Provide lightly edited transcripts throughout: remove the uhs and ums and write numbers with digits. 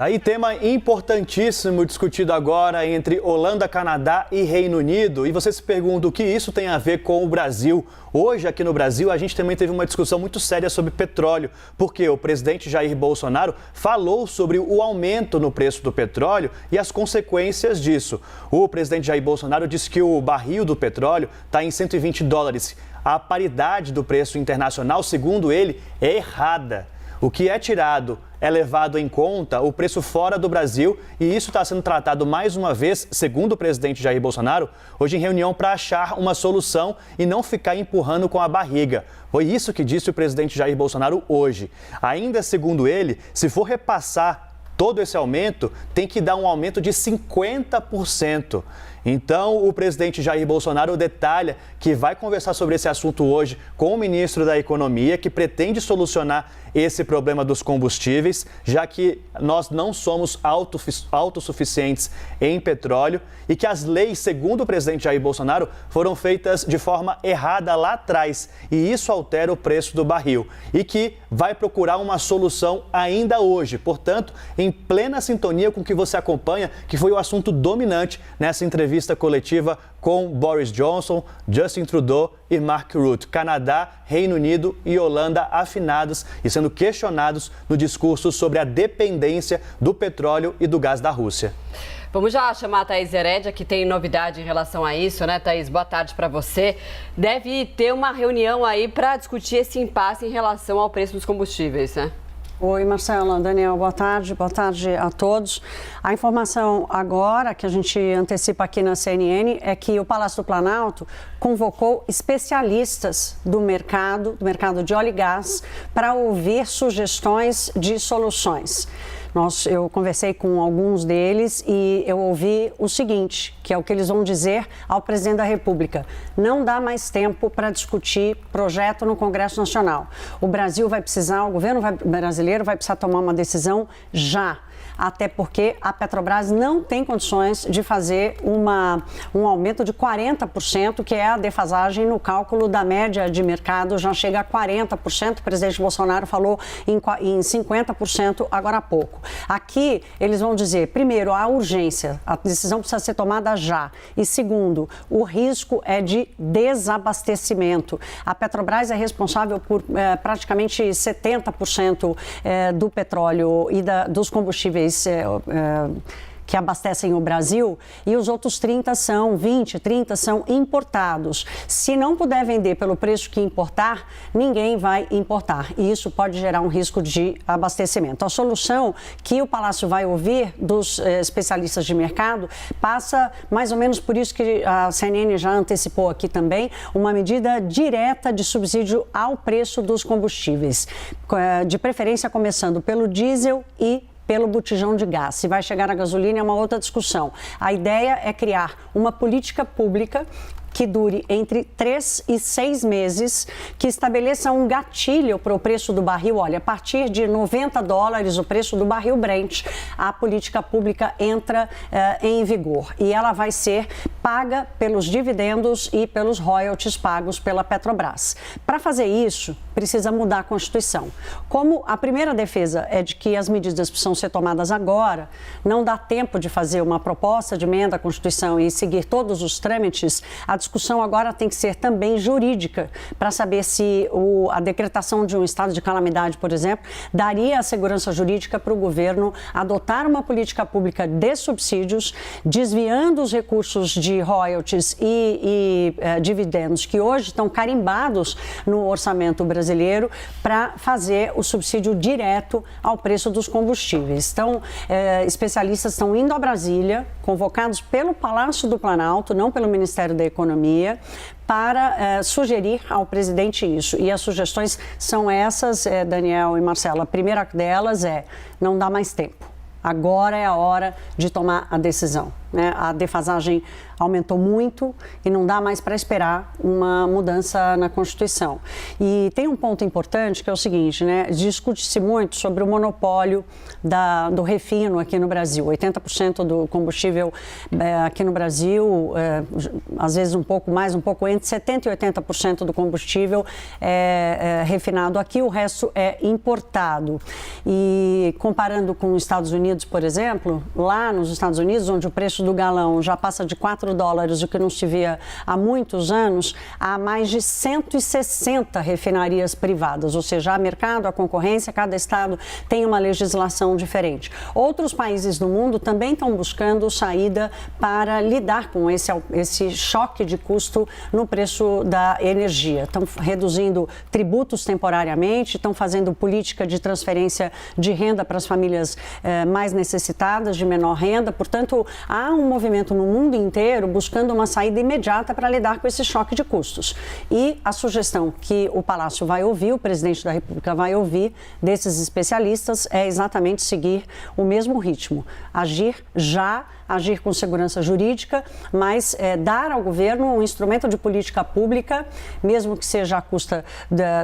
Aí, tema importantíssimo discutido agora entre Holanda, Canadá e Reino Unido. E você se pergunta o que isso tem a ver com o Brasil. Hoje, aqui no Brasil, a gente também teve uma discussão muito séria sobre petróleo, porque o presidente Jair Bolsonaro falou sobre o aumento no preço do petróleo e as consequências disso. O presidente Jair Bolsonaro disse que o barril do petróleo está em 120 dólares. A paridade do preço internacional, segundo ele, é errada. O que é tirado é levado em conta o preço fora do Brasil e isso está sendo tratado mais uma vez, segundo o presidente Jair Bolsonaro, hoje em reunião para achar uma solução e não ficar empurrando com a barriga. Foi isso que disse o presidente Jair Bolsonaro hoje. Ainda segundo ele, se for repassar todo esse aumento, tem que dar um aumento de 50%. Então, o presidente Jair Bolsonaro detalha que vai conversar sobre esse assunto hoje com o ministro da Economia, que pretende solucionar esse problema dos combustíveis, já que nós não somos autossuficientes em petróleo e que as leis, segundo o presidente Jair Bolsonaro, foram feitas de forma errada lá atrás e isso altera o preço do barril e que vai procurar uma solução ainda hoje. Portanto, em plena sintonia com o que você acompanha, que foi o assunto dominante nessa entrevista coletiva com Boris Johnson, Justin Trudeau e Mark Rutte. Canadá, Reino Unido e Holanda afinados e sendo questionados no discurso sobre a dependência do petróleo e do gás da Rússia. Vamos já chamar a Thaís Herédia, que tem novidade em relação a isso, né, Thaís? Boa tarde para você. Deve ter uma reunião aí para discutir esse impasse em relação ao preço dos combustíveis, né? Oi, Marcela, Daniel, boa tarde a todos. A informação agora que a gente antecipa aqui na CNN é que o Palácio do Planalto convocou especialistas do mercado de óleo e gás para ouvir sugestões de soluções. Eu conversei com alguns deles e eu ouvi o seguinte, que é o que eles vão dizer ao presidente da República. Não dá mais tempo para discutir projeto no Congresso Nacional. O governo brasileiro vai precisar tomar uma decisão já. Até porque a Petrobras não tem condições de fazer um aumento de 40%, que é a defasagem no cálculo da média de mercado, já chega a 40%. O presidente Bolsonaro falou em 50% agora há pouco. Aqui eles vão dizer, primeiro, a urgência, a decisão precisa ser tomada já. E segundo, o risco é de desabastecimento. A Petrobras é responsável por praticamente 70% do petróleo e dos combustíveis que abastecem o Brasil e os outros 30 são importados. Se não puder vender pelo preço que importar, ninguém vai importar e isso pode gerar um risco de abastecimento. A solução que o Palácio vai ouvir dos especialistas de mercado passa mais ou menos por isso que a CNN já antecipou aqui também, uma medida direta de subsídio ao preço dos combustíveis, de preferência começando pelo diesel e pelo botijão de gás. Se vai chegar a gasolina é uma outra discussão. A ideia é criar uma política pública que dure entre 3 e 6 meses, que estabeleça um gatilho para o preço do barril. Olha, a partir de 90 dólares o preço do barril Brent, a política pública entra em vigor e ela vai ser paga pelos dividendos e pelos royalties pagos pela Petrobras. Para fazer isso, precisa mudar a Constituição. Como a primeira defesa é de que as medidas precisam ser tomadas agora, não dá tempo de fazer uma proposta de emenda à Constituição e seguir todos os trâmites, a discussão agora tem que ser também jurídica, para saber se a decretação de um estado de calamidade, por exemplo, daria a segurança jurídica para o governo adotar uma política pública de subsídios, desviando os recursos de royalties e dividendos que hoje estão carimbados no orçamento brasileiro para fazer o subsídio direto ao preço dos combustíveis. Então, especialistas estão indo a Brasília, convocados pelo Palácio do Planalto, não pelo Ministério da Economia, para sugerir ao presidente isso. E as sugestões são essas, Daniel e Marcela. A primeira delas é: não dá mais tempo. Agora é a hora de tomar a decisão. né? A defasagem aumentou muito e não dá mais para esperar uma mudança na Constituição. E tem um ponto importante que é o seguinte, né? Discute-se muito sobre o monopólio do refino aqui no Brasil. 80% do combustível aqui no Brasil, às vezes um pouco mais, um pouco entre 70% e 80% do combustível é refinado aqui, o resto é importado. E comparando com os Estados Unidos, por exemplo, lá nos Estados Unidos, onde o preço do galão já passa de $4, o que não se via há muitos anos, há mais de 160 refinarias privadas, ou seja, há mercado, há concorrência, cada estado tem uma legislação diferente. Outros países do mundo também estão buscando saída para lidar com esse choque de custo no preço da energia. Estão reduzindo tributos temporariamente, estão fazendo política de transferência de renda para as famílias mais necessitadas, de menor renda. Portanto, há um movimento no mundo inteiro buscando uma saída imediata para lidar com esse choque de custos. E a sugestão que o Palácio vai ouvir, o presidente da República vai ouvir desses especialistas é exatamente seguir o mesmo ritmo. Agir com segurança jurídica, mas dar ao governo um instrumento de política pública, mesmo que seja à custa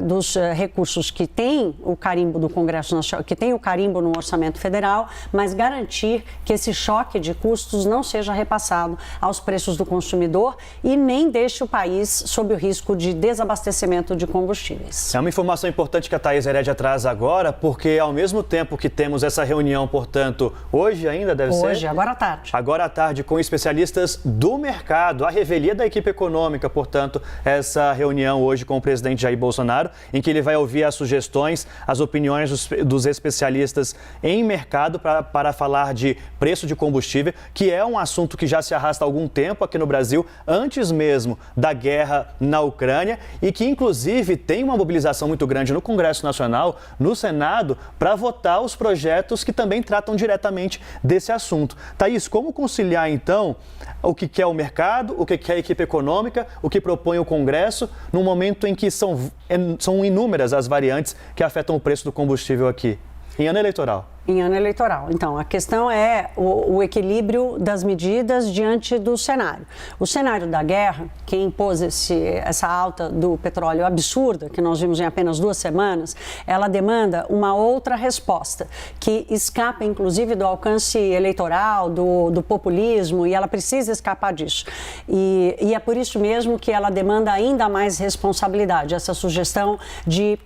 dos recursos que tem o carimbo do Congresso Nacional, que tem o carimbo no Orçamento Federal, mas garantir que esse choque de custos não seja repassado aos preços do consumidor e nem deixe o país sob o risco de desabastecimento de combustíveis. É uma informação importante que a Thaís Herédia traz agora, porque ao mesmo tempo que temos essa reunião, portanto, hoje ainda deve ser? Hoje, agora à tarde. Agora à tarde, com especialistas do mercado, a revelia da equipe econômica, portanto, essa reunião hoje com o presidente Jair Bolsonaro, em que ele vai ouvir as sugestões, as opiniões dos especialistas em mercado para falar de preço de combustível, que é um assunto que já se arrasta há algum tempo aqui no Brasil, antes mesmo da guerra na Ucrânia, e que inclusive tem uma mobilização muito grande no Congresso Nacional, no Senado, para votar os projetos que também tratam diretamente desse assunto. Thaís, como conciliar então o que quer o mercado, o que quer a equipe econômica, o que propõe o Congresso, num momento em que são inúmeras as variantes que afetam o preço do combustível aqui, em ano eleitoral? Em ano eleitoral. Então, a questão é o equilíbrio das medidas diante do cenário. O cenário da guerra, que impôs essa alta do petróleo absurda, que nós vimos em apenas 2 semanas, ela demanda uma outra resposta, que escapa, inclusive, do alcance eleitoral, do populismo, e ela precisa escapar disso. E é por isso mesmo que ela demanda ainda mais responsabilidade, essa sugestão de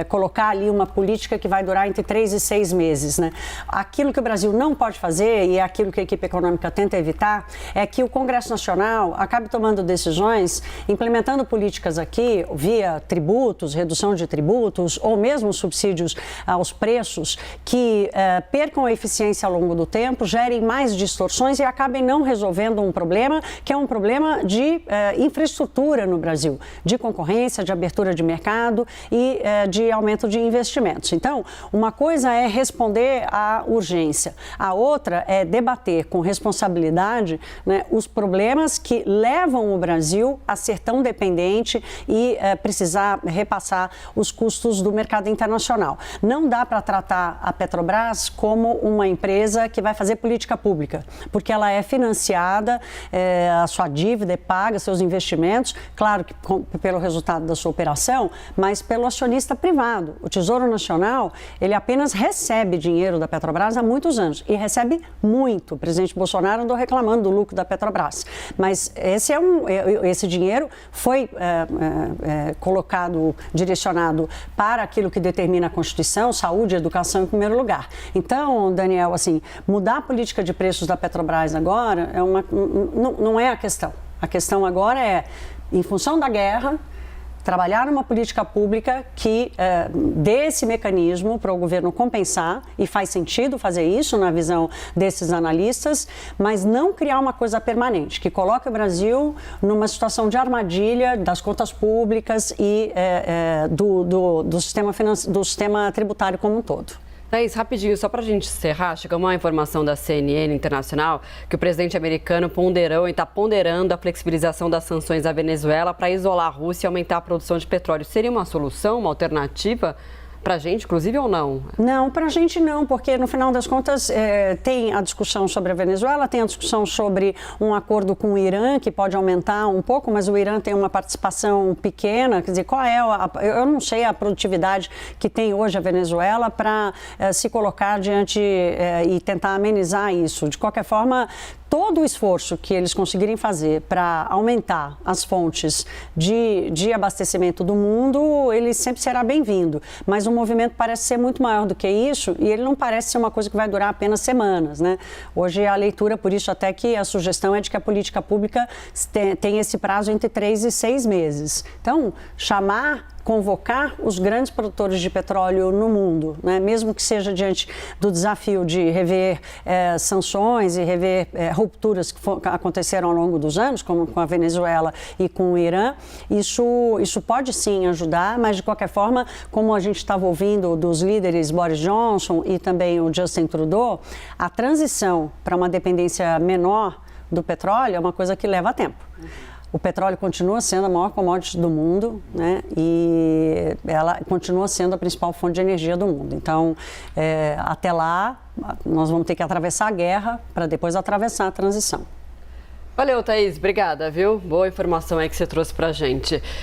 colocar ali uma política que vai durar entre 3 e 6 meses. Né? Aquilo que o Brasil não pode fazer, e é aquilo que a equipe econômica tenta evitar, é que o Congresso Nacional acabe tomando decisões, implementando políticas aqui via tributos, redução de tributos, ou mesmo subsídios aos preços, que percam a eficiência ao longo do tempo, gerem mais distorções e acabem não resolvendo um problema que é um problema de infraestrutura no Brasil, de concorrência, de abertura de mercado e de aumento de investimentos. Então, uma coisa é responder à urgência, a outra é debater com responsabilidade, né, os problemas que levam o Brasil a ser tão dependente e precisar repassar os custos do mercado internacional. Não dá para tratar a Petrobras como uma empresa que vai fazer política pública, porque ela é financiada, a sua dívida é paga, seus investimentos, claro que pelo resultado da sua operação, mas pelo acionista privado. O Tesouro Nacional, ele apenas recebe dinheiro da Petrobras há muitos anos e recebe muito. O presidente Bolsonaro andou reclamando do lucro da Petrobras, mas esse dinheiro foi colocado, direcionado para aquilo que determina a Constituição, saúde e educação em primeiro lugar. Então, Daniel, assim, mudar a política de preços da Petrobras agora não é a questão. A questão agora é, em função da guerra, trabalhar numa política pública que dê esse mecanismo para o governo compensar, e faz sentido fazer isso na visão desses analistas, mas não criar uma coisa permanente, que coloque o Brasil numa situação de armadilha das contas públicas e do sistema tributário como um todo. Thaís, rapidinho, só para a gente encerrar, chegou uma informação da CNN Internacional que o presidente americano está ponderando a flexibilização das sanções à Venezuela para isolar a Rússia e aumentar a produção de petróleo. Seria uma solução, uma alternativa Para a gente, inclusive, ou não? Não, para a gente não, porque no final das contas tem a discussão sobre a Venezuela, tem a discussão sobre um acordo com o Irã, que pode aumentar um pouco, mas o Irã tem uma participação pequena, quer dizer, qual é eu não sei a produtividade que tem hoje a Venezuela para se colocar diante e tentar amenizar isso. De qualquer forma, todo o esforço que eles conseguirem fazer para aumentar as fontes de abastecimento do mundo, ele sempre será bem-vindo. Mas o movimento parece ser muito maior do que isso e ele não parece ser uma coisa que vai durar apenas semanas, né? Hoje a leitura, por isso até que a sugestão é de que a política pública tem esse prazo entre 3 e 6 meses. Então, convocar os grandes produtores de petróleo no mundo, né? Mesmo que seja diante do desafio de rever sanções e rever rupturas que aconteceram ao longo dos anos, como com a Venezuela e com o Irã, isso pode sim ajudar, mas de qualquer forma, como a gente estava ouvindo dos líderes Boris Johnson e também o Justin Trudeau, a transição para uma dependência menor do petróleo é uma coisa que leva tempo. O petróleo continua sendo a maior commodity do mundo, né? E ela continua sendo a principal fonte de energia do mundo. Então, até lá, nós vamos ter que atravessar a guerra para depois atravessar a transição. Valeu, Thaís. Obrigada, viu? Boa informação aí que você trouxe pra gente.